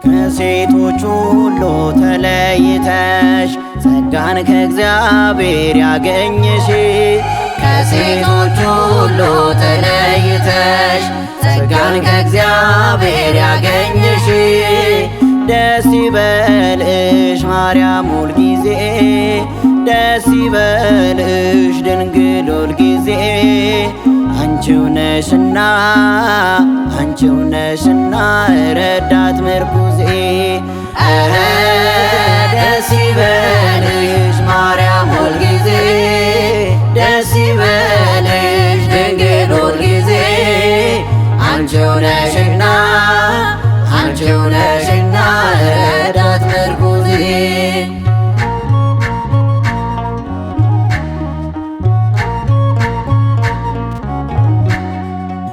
ከሴቶች ሁሉ ተለይተሽ ጸጋን ከእግዚአብሔር ያገኘሽ ከሴቶች ሁሉ ተለይተሽ ጸጋን ከእግዚአብሔር ያገኘሽ ደስ ይበልሽ ማርያም ሁልጊዜ ደስ ይበልሽ ድንግል ሁልጊዜ አንቺው ነሽና አንቺው ነሽና ረዳት ምርኩዜ ደስ ይበልሽ ማርያም ሁልጊዜ ደስ ይበልሽ ድንግል ሁልጊዜ አንቺው ነሽና አንቺው ነሽና ረዳት ምርኩዜ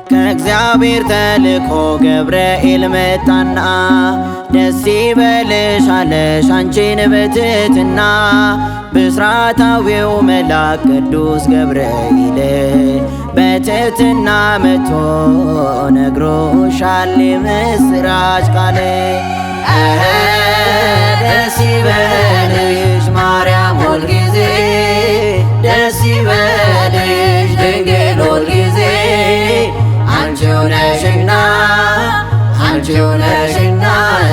ከእግዚአብሔር ተልኮ ገብርኤል መጣና ደስ ይበልሽ አለሽ አንቺን በትሕትና ብስራታዊው መልአክ ቅዱስ ገብርኤል በትሕትና መጥቶ ነግሮሻል የምስራች ቃል ደስ ይበልሽ ማርያም ሁልጊዜ ደስ ይበልሽ ድንግል ሁልጊዜ አንቺው ነሽና አንቺው ነሽና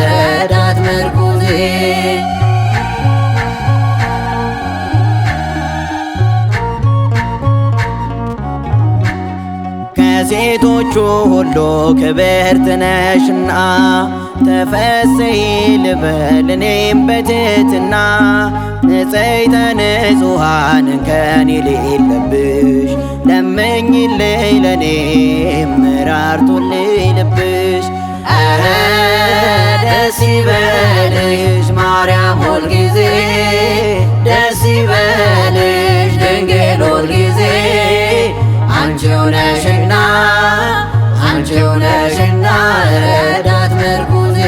ረዳት ምርኩዜ ከሴቶቹ ሁሉ ክብርት ነሽና ተፈሥሒ ልበል እኔም በትሕትና ንጽሕተ ንጹሐን እንከን የሌለብሽ ለምኝልኝ ለኔም ራርቶልኝ ልብሽ ደስ ይበልሽ ማርያም ሁልጊዜ ደስ ይበልሽ ድንግል ሁልጊዜ አንቺው ነሽና አንቺው ነሽና ረዳት ምርኩዜ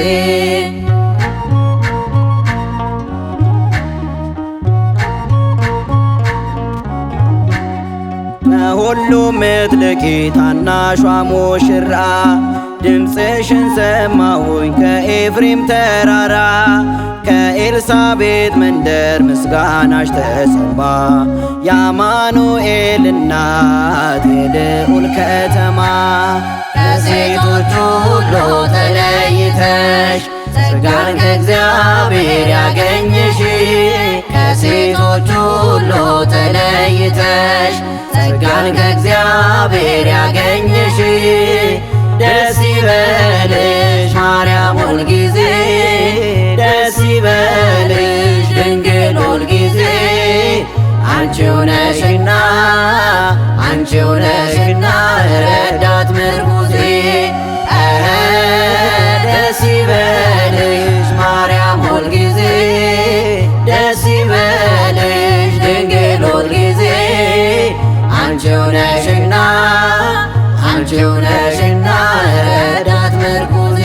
ከሁሉም ምትልቂ ታናሿ ሙሽራ ድምፅሽን ሰማሁኝ ከኤፍሬም ተራራ ከኤልሳቤጥ መንደር ምስጋናሽ ተሰማ የአማኑኤል እናት የልዑል ከተማ ከሴቶች ሁሉ ተለይተሽ ጸጋን ከእግዚአብሔር ያገኘሽ ከሴቶች ሁሉ ተለይተሽ ጸጋን ከእግዚአብሔር ያገኘሽ ደስ ይበልሽ ማርያም ሁልጊዜ ደስ ይበልሽ ድንግል ሁልጊዜ አንቺው ነሽና አንቺው ነሽና ረዳት ምርኩዜ ደስ ይበልሽ ማርያም ሁልጊዜ ደስ ይበልሽ ድንግል ሁልጊዜ አንቺው ነሽና አንቺው ነሽና ረዳት ምርኩዜ